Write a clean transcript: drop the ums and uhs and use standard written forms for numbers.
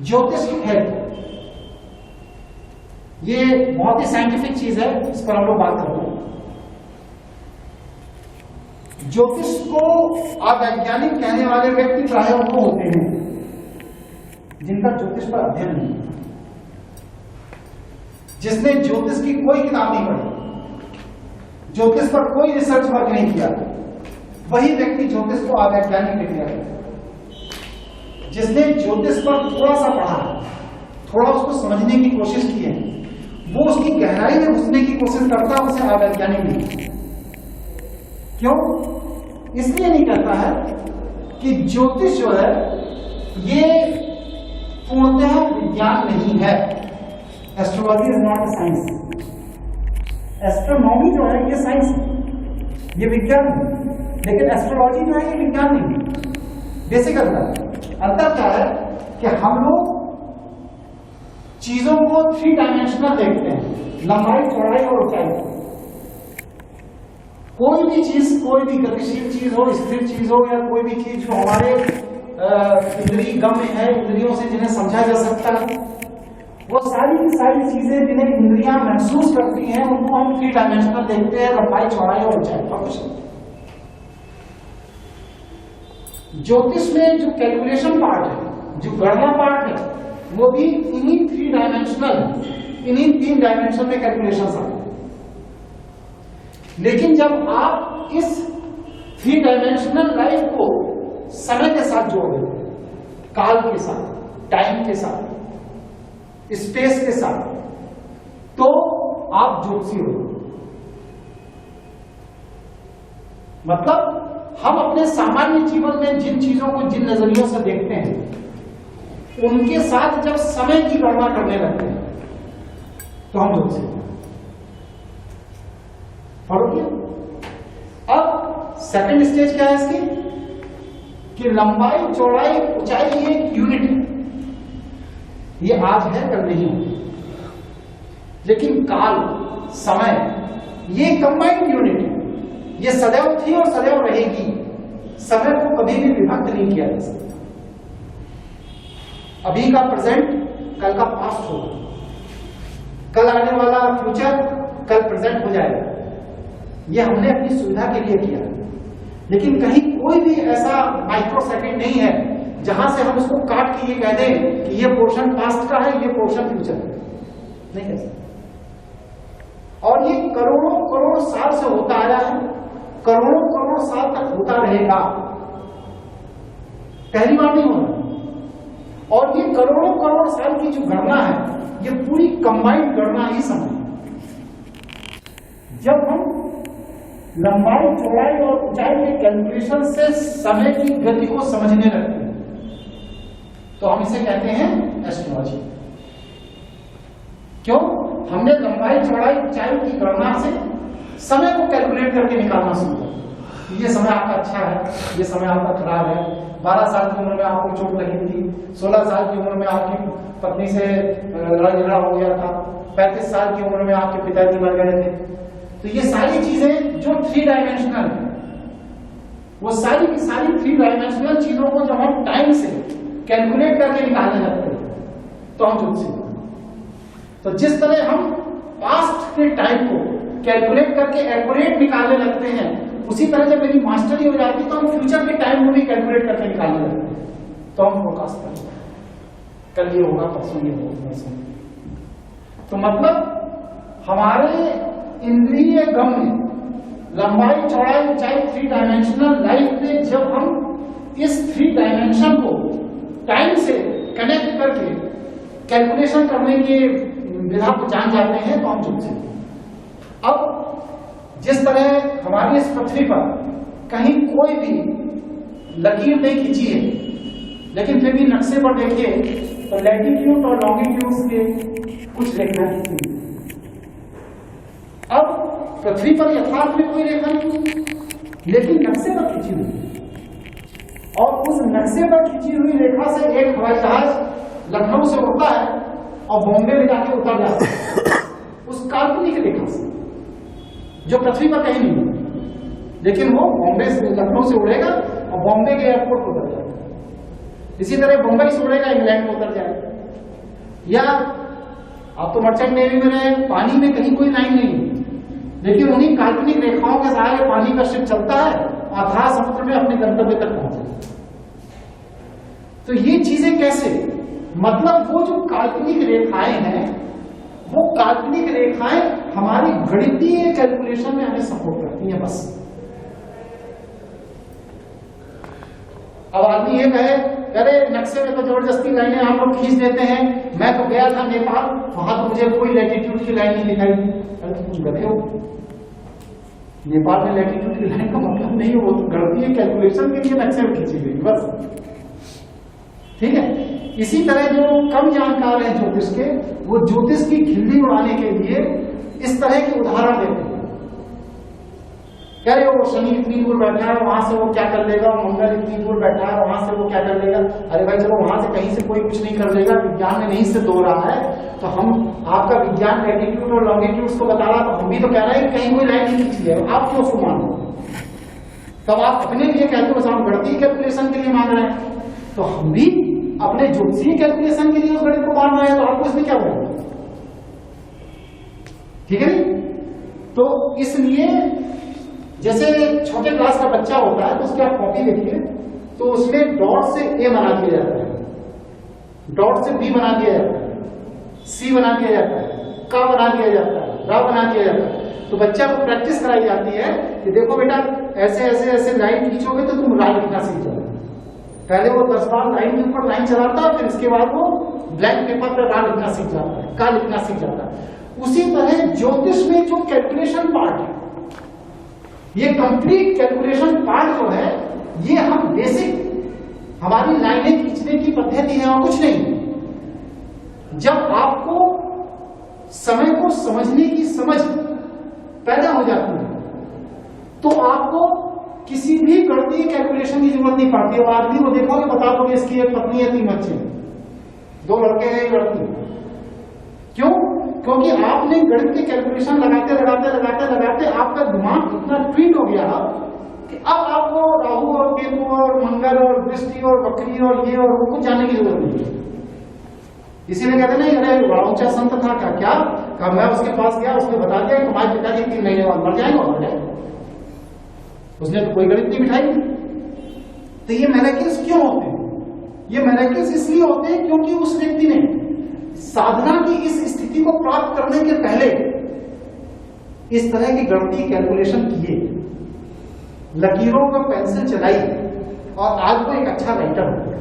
ज्योतिष है, ये बहुत ही साइंटिफिक चीज है, इस पर हम लोग बात करते हैं। ज्योतिष को अवैज्ञानिक कहने वाले व्यक्ति प्राय वो होते हैं जिनका ज्योतिष पर अध्ययन नहीं, जिसने ज्योतिष की कोई किताब नहीं पढ़ी, ज्योतिष पर कोई रिसर्च वर्क नहीं किया, वही व्यक्ति ज्योतिष को अवैज्ञानिक कहते हैं। जिसने ज्योतिष पर थोड़ा सा पढ़ा, थोड़ा उसको समझने की कोशिश की है, वो उसकी गहराई में घुसने की कोशिश करता है, उसे अवैज्ञानिक नहीं। क्यों? इसलिए नहीं करता है कि ज्योतिष जो है ये पूर्णतः विज्ञान नहीं है। Astrology is not a science. Astronomy जो है ये साइंस है, ये विज्ञान है, लेकिन एस्ट्रोलॉजी जो है ये विज्ञान नहीं है। बेसिक अंतर क्या है कि हम लोग चीजों को 3 डायमेंशनल देखते हैं, लंबाई, चौड़ाई और ऊंचाई। कोई भी चीज, कोई भी गतिशील चीज हो, स्थिर चीज हो, या कोई भी चीज जो हमारे इंद्रिय गम्य है, इंद्रियों से जिन्हें समझा जा सकता है, वो सारी की सारी चीजें जिन्हें इंद्रियां महसूस करती हैं, उनको हम 3 डायमेंशनल देखते हैं, लंबाई, चौड़ाई और ऊंचाई। और कुछ नहीं। ज्योतिष में जो कैलकुलेशन पार्ट है, जो गणना पार्ट है, वो भी इन्हीं 3 डायमेंशनल, इन्हीं 3 डायमेंशन में कैलकुलेशन आते हैं। लेकिन जब आप इस 3 डायमेंशनल लाइफ को समय के साथ जोड़ देते, काल के साथ, टाइम के साथ, स्पेस के साथ, तो आप ज्योतिषी हो। मतलब हम अपने सामान्य जीवन में जिन चीजों को जिन नजरियों से देखते हैं, उनके साथ जब समय की गणना करने लगते हैं तो हम ज्योतिषी हैं। फर्क क्या? अब सेकंड स्टेज क्या है इसकी कि लंबाई, चौड़ाई, ऊंचाई की एक यूनिट है, ये आज है कल नहीं है। लेकिन काल, समय, ये कंबाइंड यूनिट है, ये सदैव थी और सदैव रहेगी। समय को कभी भी विभक्त नहीं किया जा सकता। अभी का प्रेजेंट कल का पास्ट होगा, कल आने वाला फ्यूचर कल प्रेजेंट हो जाएगा। ये हमने अपनी सुविधा के लिए किया, लेकिन कहीं कोई भी ऐसा माइक्रो सेकंड नहीं है जहां से हम उसको काट के ये कह दें कि ये पोर्शन पास्ट का है, ये पोर्शन फ्यूचर है। नहीं कह सकते। और ये करोड़ों करोड़ साल से होता आया है, करोड़ों करोड़ साल तक होता रहेगा, पहली बार नहीं होना। और ये करोड़ों करोड़ साल की जो गणना है, ये पूरी कंबाइंड गणना ही समय। जब हम लंबाई, चौड़ाई और ऊंचाई के कैलकुलेशन से समय की गति को समझने लगते हैं, तो हम इसे कहते हैं एस्ट्रोलॉजी। क्यों? हमने लंबाई, चौड़ाई, ऊंचाई की गणना से समय को कैलकुलेट करके निकालना शुरू किया। ये समय आपका अच्छा है, ये समय आपका खराब है। 12 साल की उम्र में आपको चोट लगी थी, 16 साल की उम्र में आपकी पत्नी से लड़ाई झगड़ा हो गया था, 35 साल की उम्र में आपके पिताजी मर गए थे। तो ये सारी चीजें जो 3 डायमेंशनल, वो सारी की सारी 3 डायमेंशनल चीजों को जब हम टाइम से कैलकुलेट करके निकालने लगते हैं तो हम ज्योतिषी हैं। तो जिस तरह हम पास्ट के टाइम को कैलकुलेट करके एक्यूरेट निकालने लगते हैं, उसी तरह जब मेरी मास्टरी हो जाती है तो हम फ्यूचर के टाइम को भी कैलकुलेट करके निकालने लगते हैं। तो हम फोरकास्ट करते हैं, कल ये होगा, परसों ये होगा। तो मतलब हमारे इंद्रिय गम्य लंबाई, चौड़ाई, ऊंचाई 3 डायमेंशनल लाइफ में जब हम इस 3 डायमेंशन को टाइम से कनेक्ट करके कैलकुलेशन करने की विधा को जान जाते हैं तो हम ज्योतिषी हैं। अब जिस तरह हमारी इस पृथ्वी पर कहीं कोई भी लकीर नहीं खींची है, लेकिन फिर भी नक्शे पर देखिए तो लैटिट्यूड और लॉन्गिट्यूड के कुछ रेखा खींची। अब पृथ्वी पर यथार्थ में कोई रेखा नहीं, लेकिन नक्शे पर खींची हुई, और उस नक्शे पर खींची हुई रेखा से एक हवाई जहाज लखनऊ से उड़ता है और बॉम्बे में जाके उतर जाता है उस काल्पनिक रेखा से, जो पृथ्वी पर कहीं नहीं है, लेकिन वो बॉम्बे से, लखनऊ से उड़ेगा और बॉम्बे के एयरपोर्ट पर उतर जाएगा। इसी तरह बम्बई से उड़ेगा, इंग्लैंड में उतर जाएगा। या आप तो मर्चेंट नेवी में रहे, पानी में कहीं कोई लाइन नहीं, लेकिन उन्हीं काल्पनिक रेखाओं के सहारे पानी का शिप चलता है, अथाह समुद्र में अपने गंतव्य तक पहुंचे। तो ये चीजें कैसे, मतलब वो जो काल्पनिक रेखाएं हैं, वो काल्पनिक रेखाएं हमारी गणितीय कैलकुलेशन में हमें सपोर्ट करती हैं बस। अब आदमी ये कहे, अरे नक्शे में तो जबरदस्ती लाइनें आप लोग खींच देते हैं, मैं तो गया था नेपाल, वहां तो मुझे कोई लैटिट्यूड की लाइन नहीं दिखाई दी। अरे तुम गधे हो, नेपाल में लैटिट्यूड की लाइन का मतलब नहीं है, वो तो गणितीय कैलकुलेशन के लिए नक्शे में खींची गई बस, ठीक है। इसी तरह जो कम जानकार हैं ज्योतिष के, वो ज्योतिष की खिल्ली उड़ाने के लिए इस तरह के उदाहरण देते हैं। कह रहे वो शनि इतनी दूर बैठा है, वहां से वो क्या कर लेगा, मंगल इतनी दूर बैठा है, वहां से वो क्या कर लेगा। अरे भाई चलो, वहां से कहीं से कोई कुछ नहीं कर लेगा, विज्ञान में नहीं से दो रहा है, तो हम आपका विज्ञान लैटिट्यूड और लॉन्गिट्यूड को बता रहा, तो हम भी तो कह रहे हैं कि कहीं कोई लाइन नहीं खींची है, आप क्यों उसको मान लो। तब आप अपने लिए कैलकुलेशन, गणितीय कैलकुलेशन के लिए मान रहे हैं, तो हम भी अपने ज्योतिषीय कैलकुलेशन के लिए उस गणित को मान रहे हैं, तो आपको इसमें क्या बोलेंगे, ठीक है नहीं। तो इसलिए जैसे छोटे क्लास का बच्चा होता है, तो उसकी आप कॉपी देखिए, तो उसमें डॉट से ए बना दिया जाता है, डॉट से बी बना दिया जाता है, सी बना दिया जाता है, का बना दिया जाता है, रा बना दिया जाता है। तो बच्चा को प्रैक्टिस कराई जाती है कि देखो बेटा, ऐसे ऐसे ऐसे लाइन खींचोगे तो तुम रा लिखना सीख जाओगे। पहले वो 10 बार लाइन के ऊपर लाइन चलाता है, फिर इसके बाद वो ब्लैंक पेपर पर रा लिखना सीख जाता है, का लिखना सीख जाता है। उसी तरह ज्योतिष में जो कैलकुलेशन पार्ट है, ये कंप्लीट कैलकुलेशन पार्ट जो है, ये हम बेसिक हमारी लाइनें खींचने की पद्धति है और कुछ नहीं। जब आपको समय को समझने की समझ पैदा हो जाती है, तो आपको किसी भी गणितीय कैलकुलेशन की जरूरत नहीं पड़ती है। आदमी को देखोगे, बता दोगे इसकी एक पत्नी है, 3 बच्चे, 2 लड़के हैं, 1 लड़की। क्यों? क्योंकि आपने गणित के कैलकुलेशन लगाते लगाते लगाते लगाते आपका दिमाग इतना ट्वीट हो गया कि अब आपको राहु और केतु और मंगल और दृष्टि और वक्री और ये और वो कुछ जानने की जरूरत नहीं है। इसीलिए कहते नहीं, अरे बड़ा ऊंचा संत था क्या कहा, मैं उसके पास गया, उसने बता दिया कि तुम्हारे पिताजी 3 महीने बाद मर जाएंगे और मर जाएंगे। उसने तो कोई गणित नहीं बिठाई। तो ये मैराकिल्स क्यों होते हैं? ये मैराकिल्स इसलिए होते हैं क्योंकि उस व्यक्ति ने साधना की इस स्थिति को प्राप्त करने के पहले इस तरह की गणितीय कैलकुलेशन किए, लकीरों पर पेंसिल चलाई और आज वो एक अच्छा राइटर हो गया।